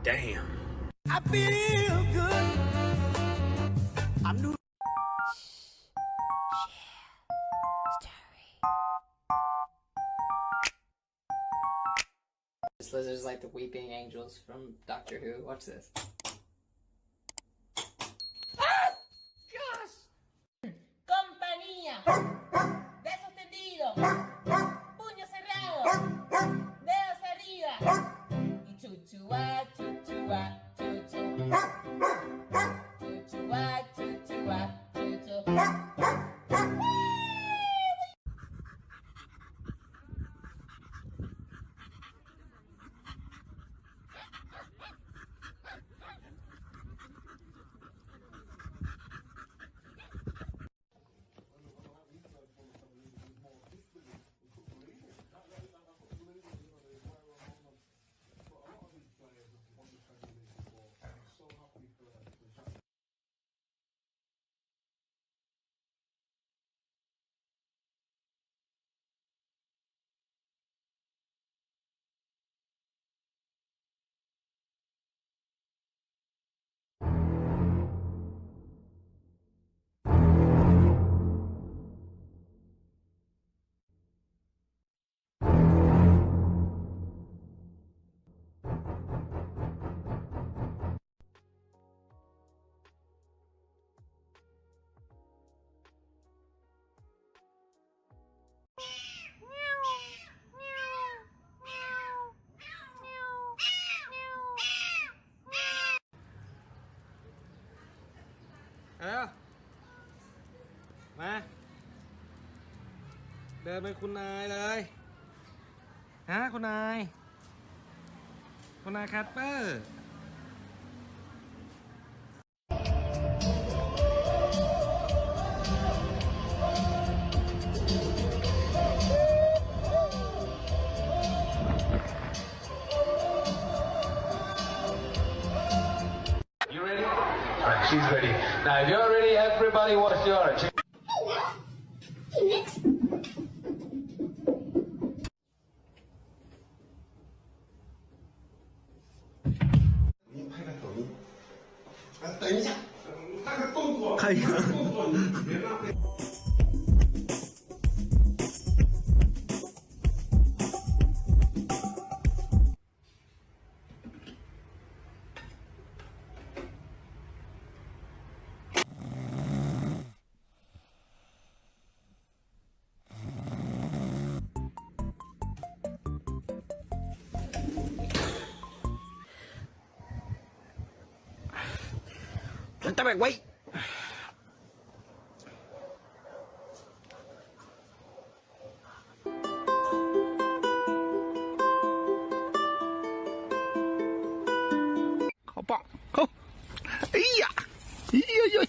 Damn. I feel good. I knew. This lizard's like the weeping angels from Doctor Who. Watch this. Ah! Gosh! Compañía. Beso extendido. Puño cerrado. Dedos arriba. Y chuchua, chuchua, chuchu. Chuchua, chuchua, chuchu.แล้วมาเดินเป็นคุณนายเลยฮะคุณนายแคทเปอร์ You ready? Alright, she's ready. Now, if you're ready, everybody, what's yours? Next. 等一下，那个动作，看一下动作你别浪费。Tao mày quay khó bỏ không ý à ý ơi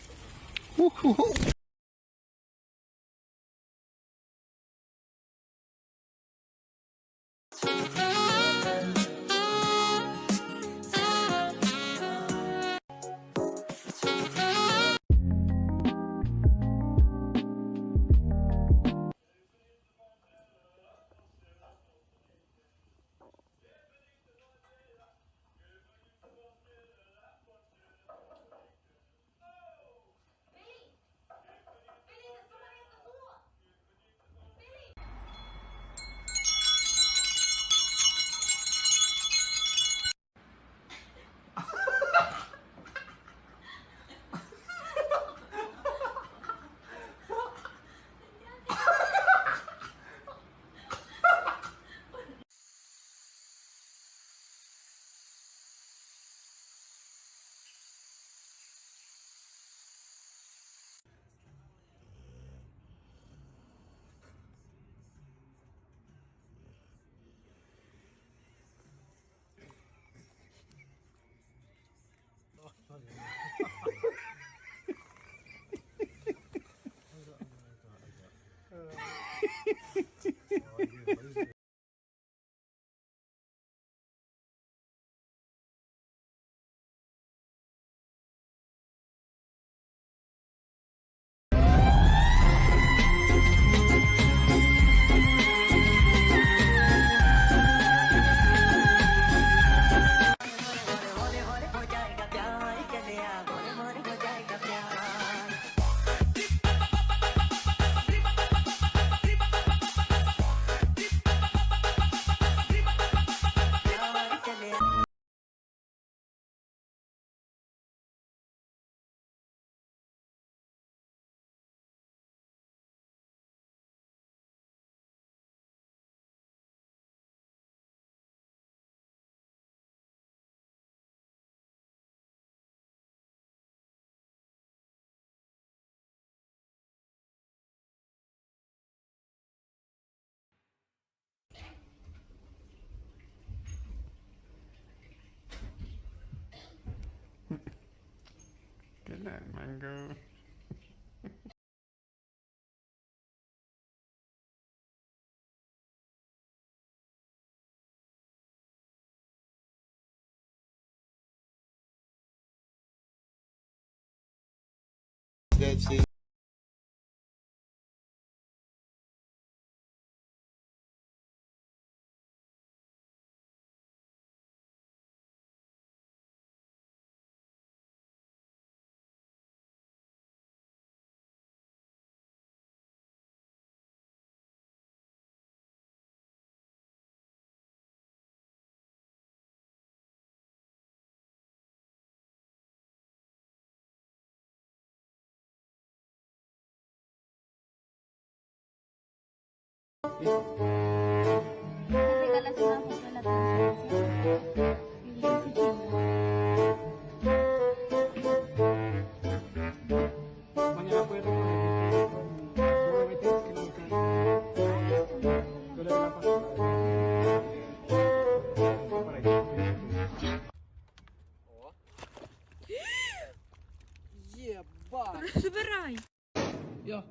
that, mango. That shit. Mañana puede recoger. Solo vete, que no me cae. Yo le doy la pasada. Para allá. Yeah, bye. Забирай. Я.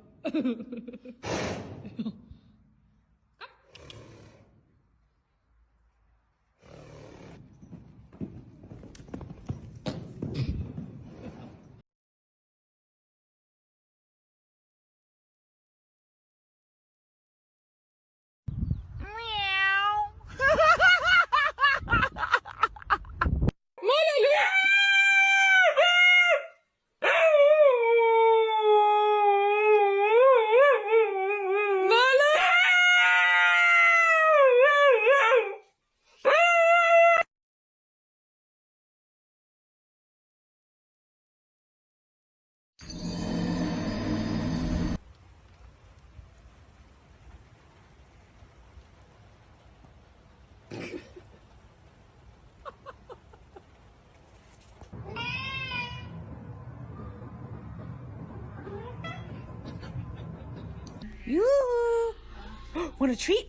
Yoo-hoo. Want a treat?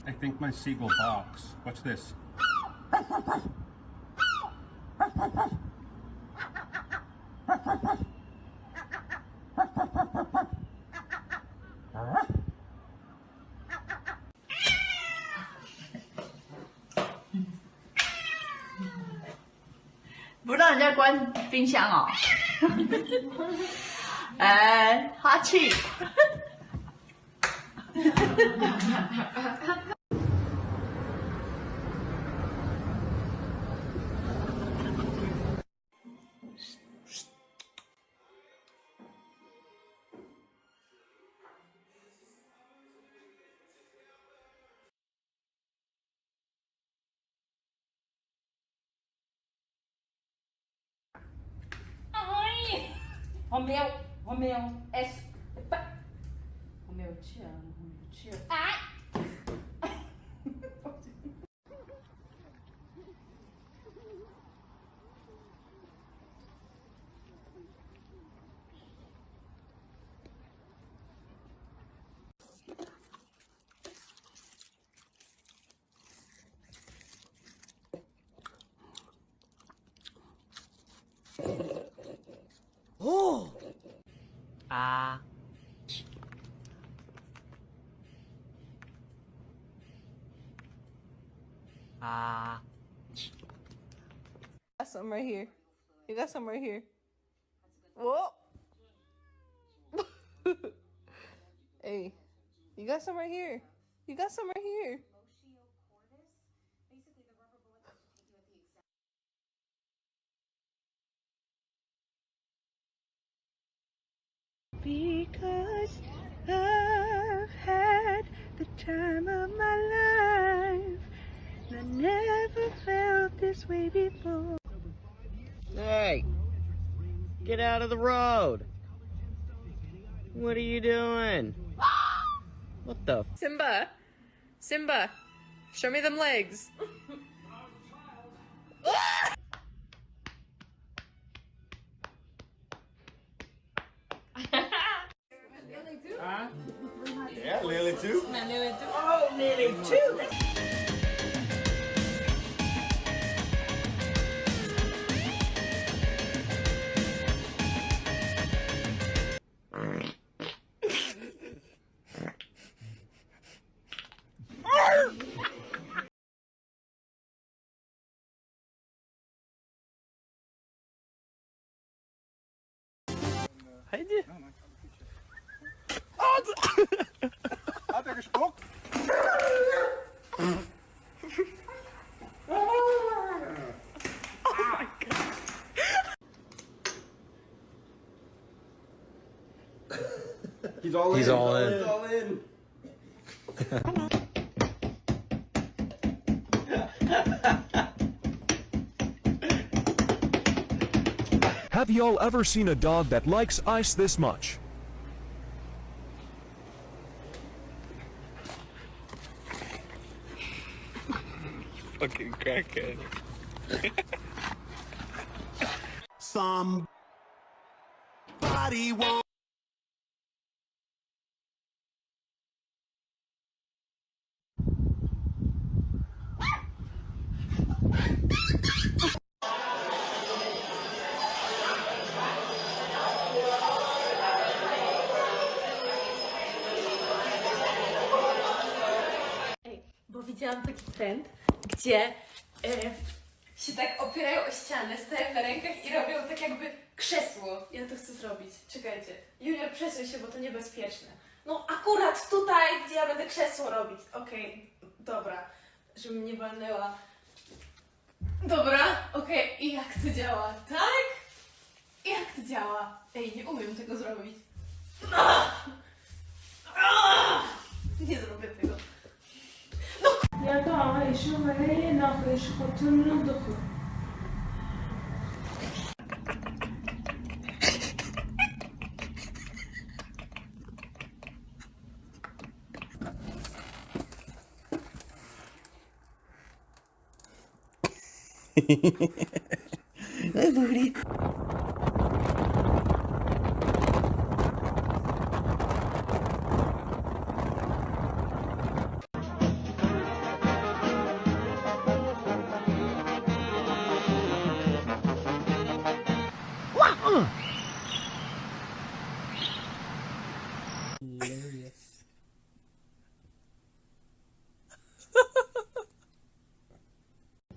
I think my seagull barks. Watch this.不让人家关冰箱哦。哎，哈气。Homem, é... Romeu, te amo, Romeu, te amo. Ai! Got some right here. You got some right here. Whoa. Hey, you got some right here. You got some right here. Because I've had the time of my life. I never felt this way before. Hey, get out of the road. What are you doing? What the? Simba, show me them legs. Yeah, Lily too. Oh, Lily too. He's all in. He's all in. He's all in. Have y'all ever seen a dog that likes ice this much? Fucking crackhead. Somebody won't. Bo widziałam taki trend, gdzie się tak opierają o ścianę, stają na rękach i robią tak jakby krzesło. Ja to chcę zrobić. Czekajcie. Junior, przesuń się, bo to niebezpieczne. No akurat tutaj, gdzie ja będę krzesło robić. Okej, dobra. Żebym nie walnęła. Dobra, okej. I jak to działa? Tak? Jak to działa? Ej, nie umiem tego zrobić. Nie zrobię tego. يا داعي شو هي ناقش خطر الدخول Hi, booty.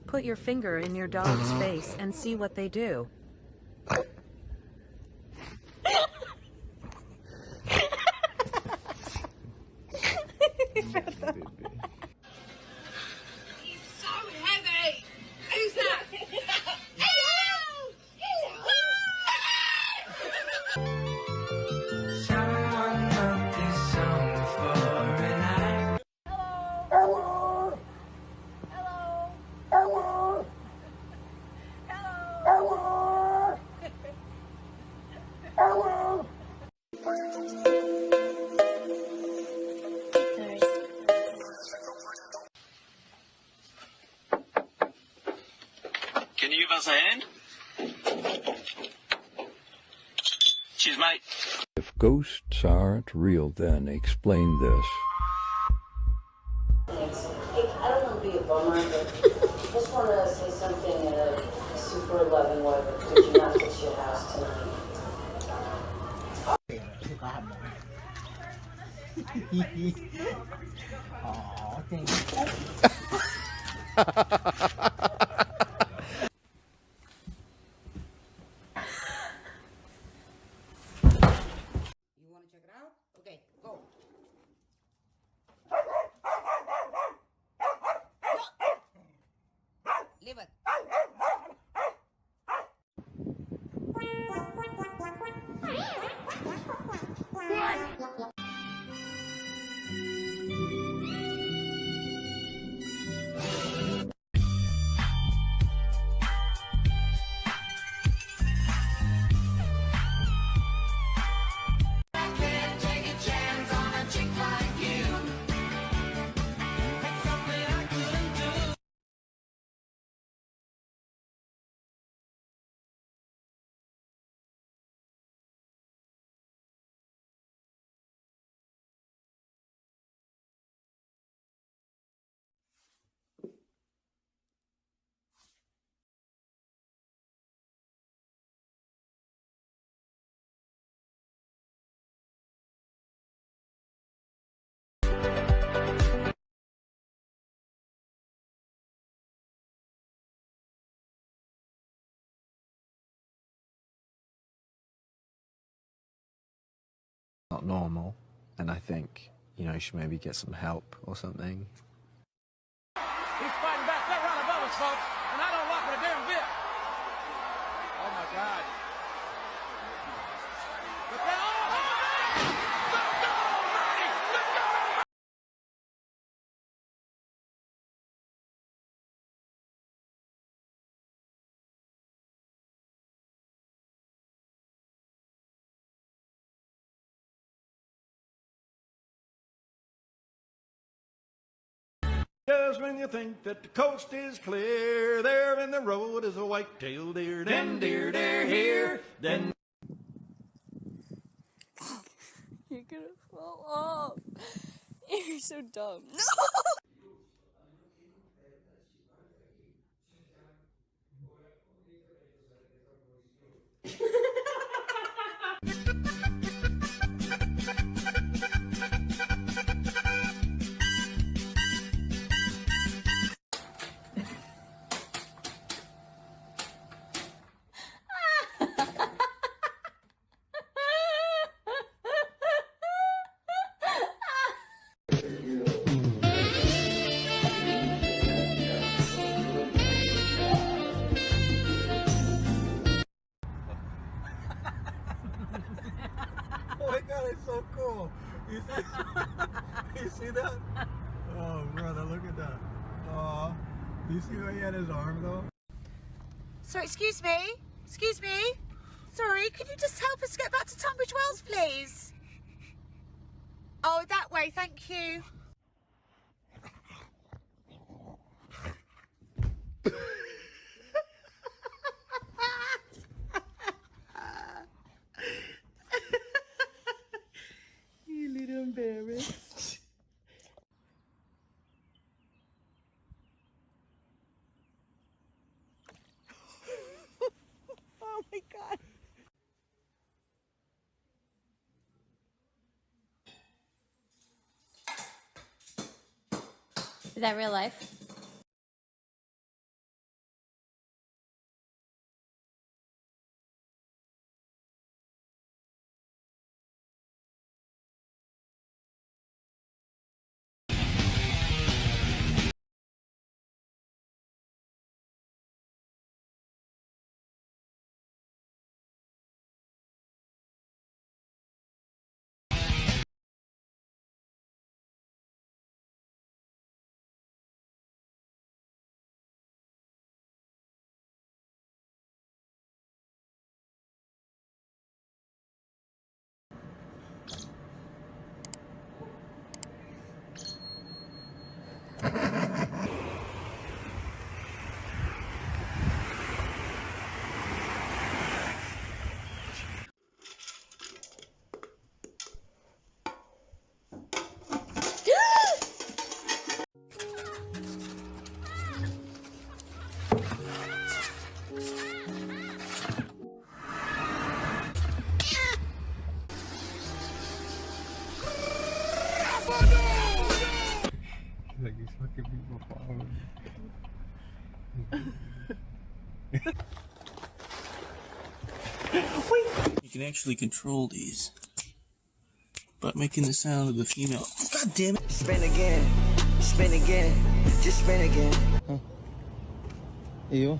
Put your finger in your dog's face and see what they do. Can you give us a hand? Cheers, mate. If ghosts aren't real, then explain this. Thanks. Hey, I don't want to be a bummer, but I just want to say something in a super loving way, but could you not fix your house tonight? Aw, thanks. You want to check it out? Okay, go. Leave it. Not normal, and I think, you know, you should maybe get some help or something. He's fighting back there right above us, folks, and I don't like it a damn bit. Oh, my God. But Just when you think that the coast is clear, there in the road is a white-tailed deer. Then deer, here. Then. You're gonna fall off. You're so dumb. No! Oh my god, it's so cool. You see, you see that? Oh, brother, look at that. Oh, do you see where he had his arm though? Sorry, excuse me. Excuse me. Sorry, can you just help us get back to Tunbridge Wells, please? Oh, that way, thank you. You little embarrassed. Oh my god. Is that real life? Like these fucking people following You can actually control these by making the sound of the female. God damn it! Spin again, just spin again. Ew.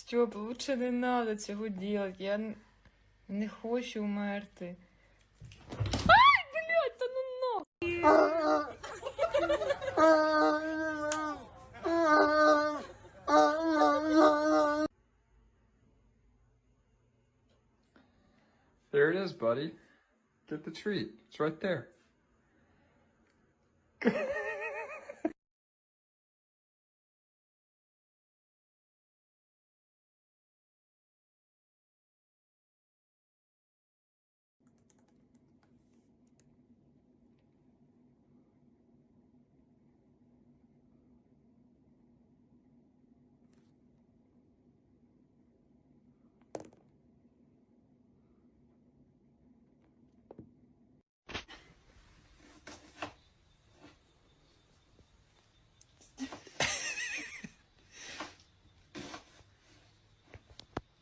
Стьоп, лучше не надо цього делать. Я не хочу умерти. Ай, блядь, та ну нахуй! There it is, buddy. Get the treat. It's right there.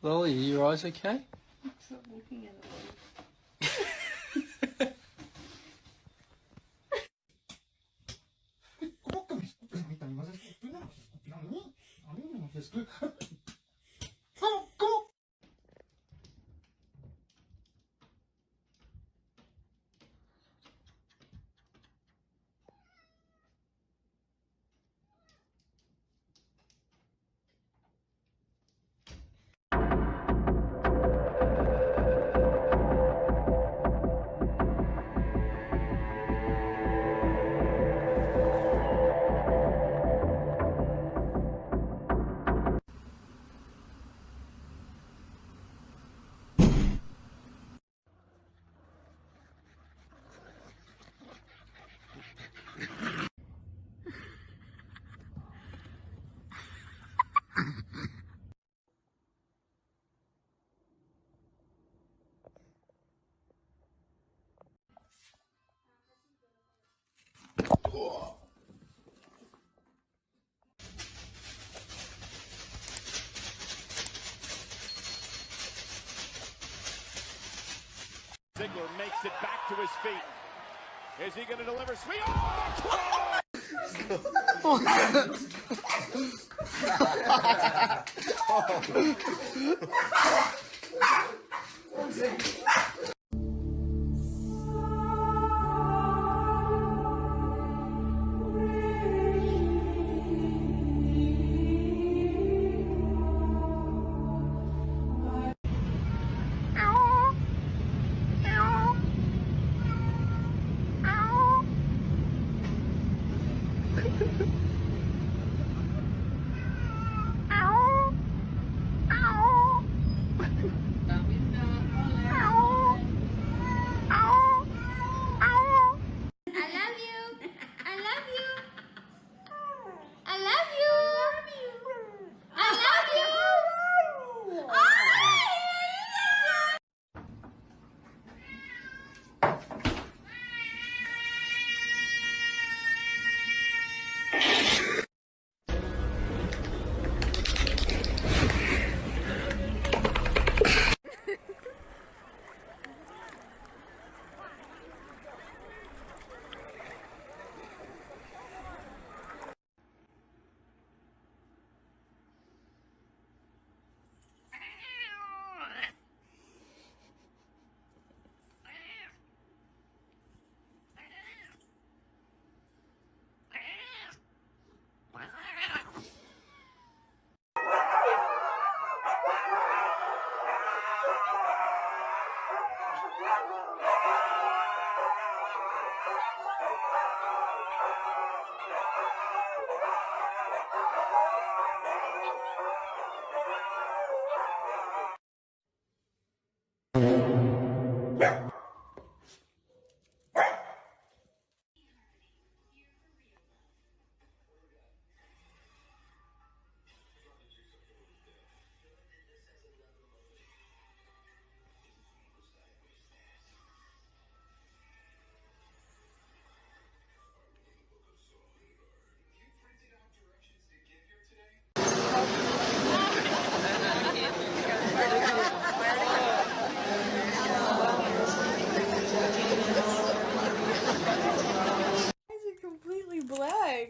Lily, are your eyes okay? Stop looking at it. Ziggler makes it back to his feet. Is he going to deliver sweet?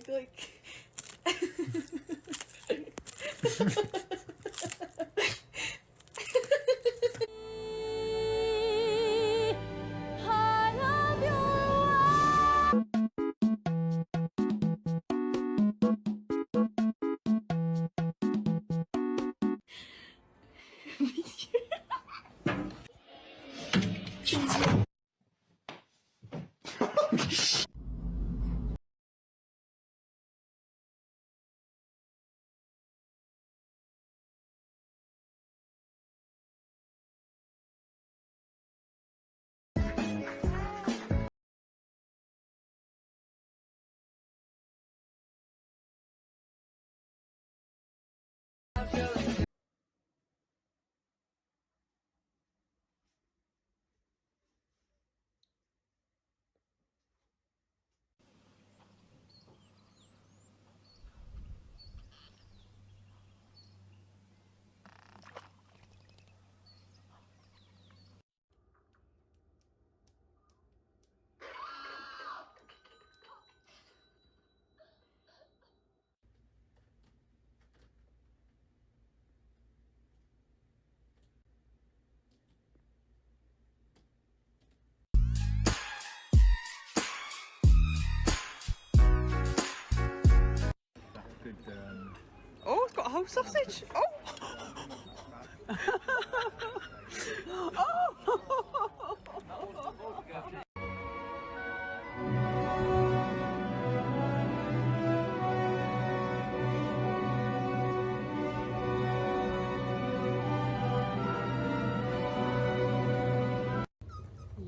Like Oh, it's got a whole sausage. Oh.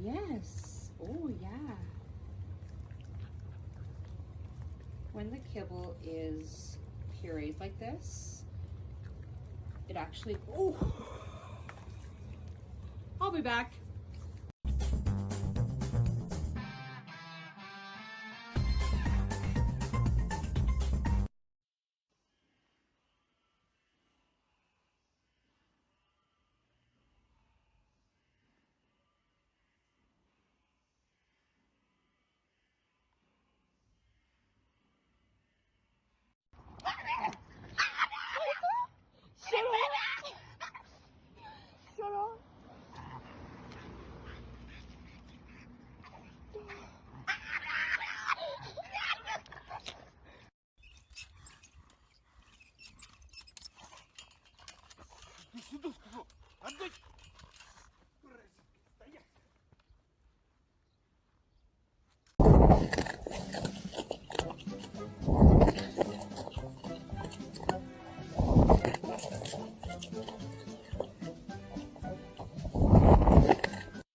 Yes. Oh, yeah. When the kibble is pureed like this, it actually... Oh! I'll be back.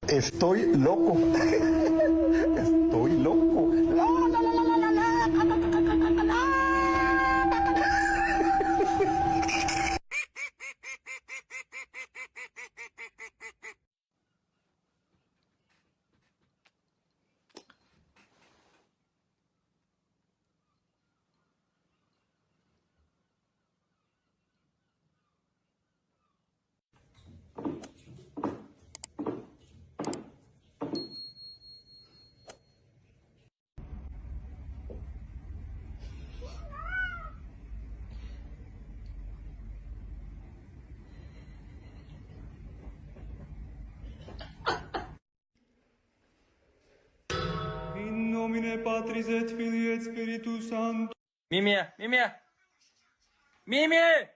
Estoy loco. Estoy loco. In nomine Patris et Filii et Spiritus Sanctus. Mimie! Mimie! Mimie!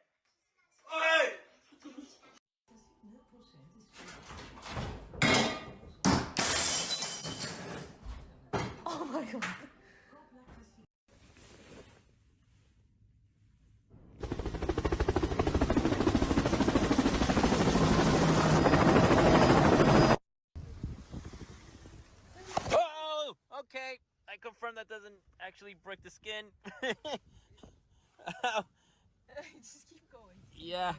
Oh my god. Oh! Okay, I confirm that doesn't actually break the skin. Ow. Just keep going. Yeah.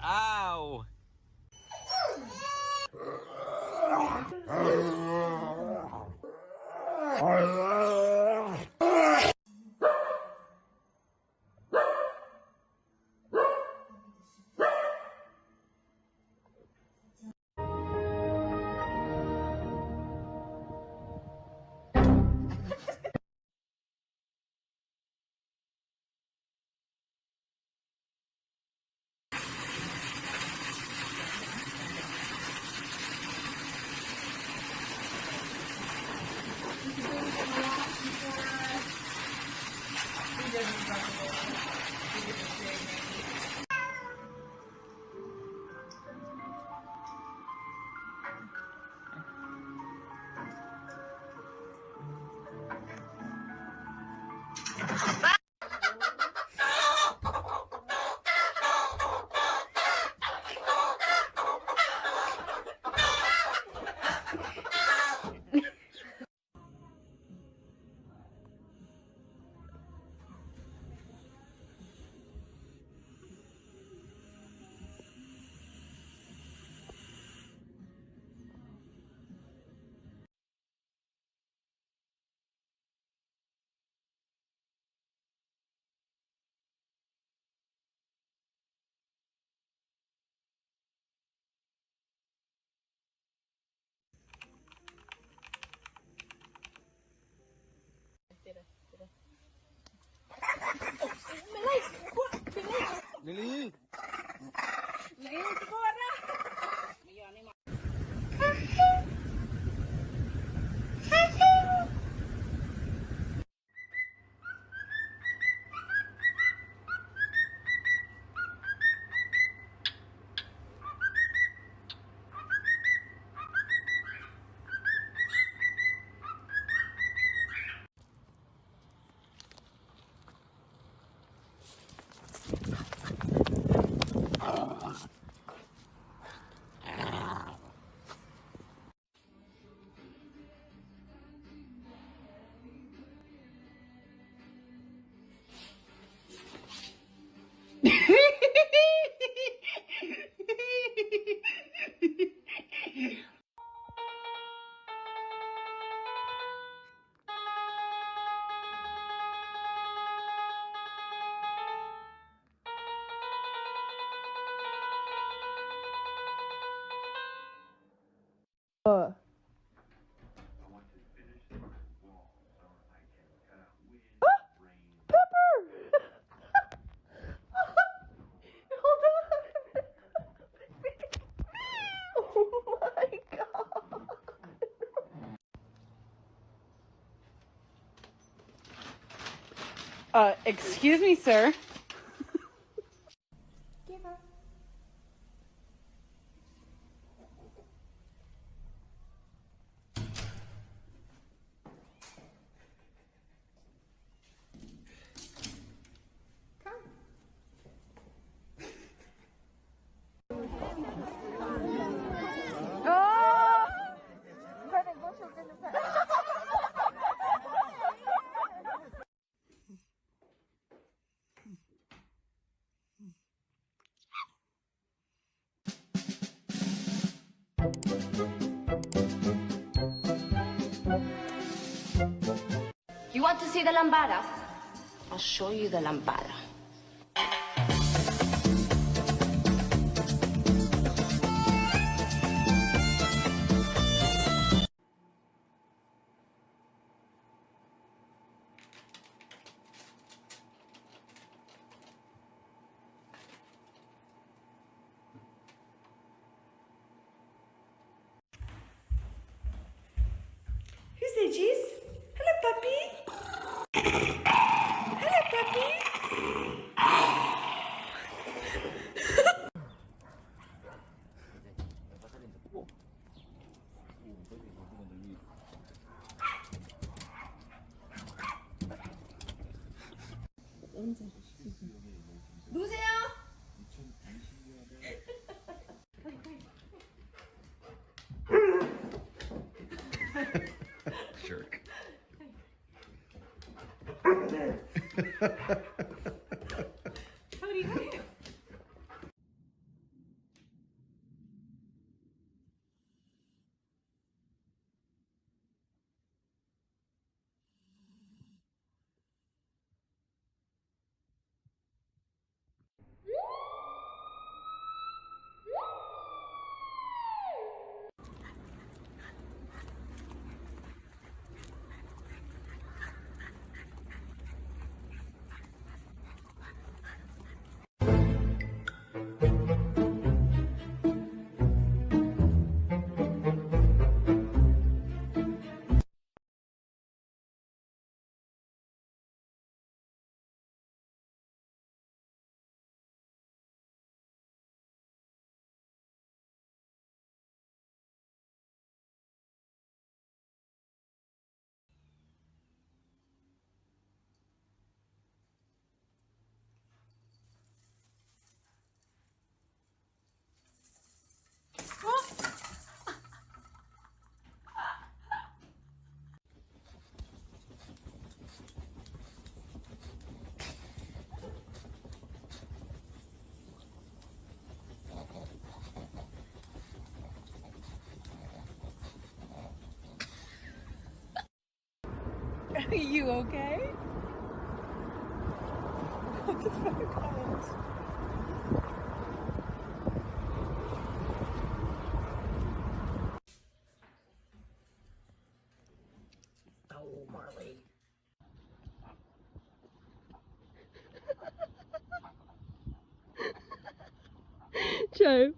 Ow! You can do it Lily! Excuse me, sir. You want to see the lambada? I'll show you the lambada. Who's there, Jess? Hello, puppy. Hello, puppy. 누구세요? Jerk. How do you do? Are you okay? What the fuck, Alex? Oh, Marley. Joe.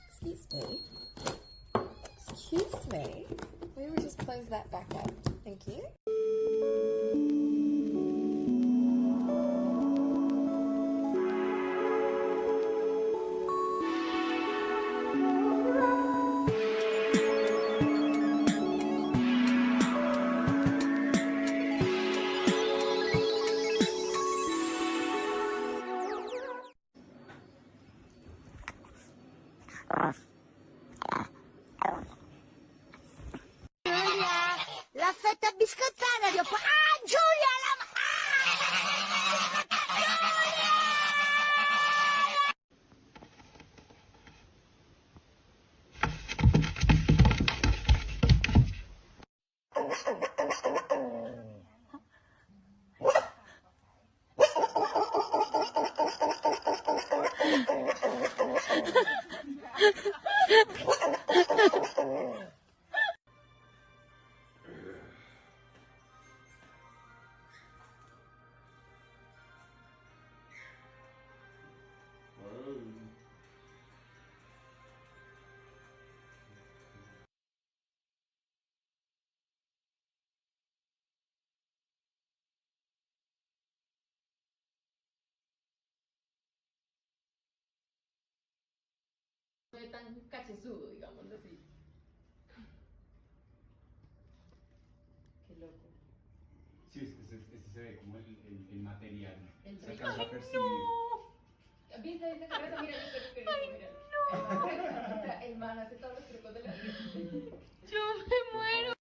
Excuse me. Excuse me. We will just close that back up. Thank you. La fetta biscottata di oppo. Ah, Giulia, la... No es tan cachezudo, digamos así. Qué loco. Sí, este se ve como el material. El Se rey. alcanza a ¡Ay, percibir. no! ¿Viste esa cabeza? Mira, mira. O sea, el man hace todos los trucos de la vida. Yo me muero.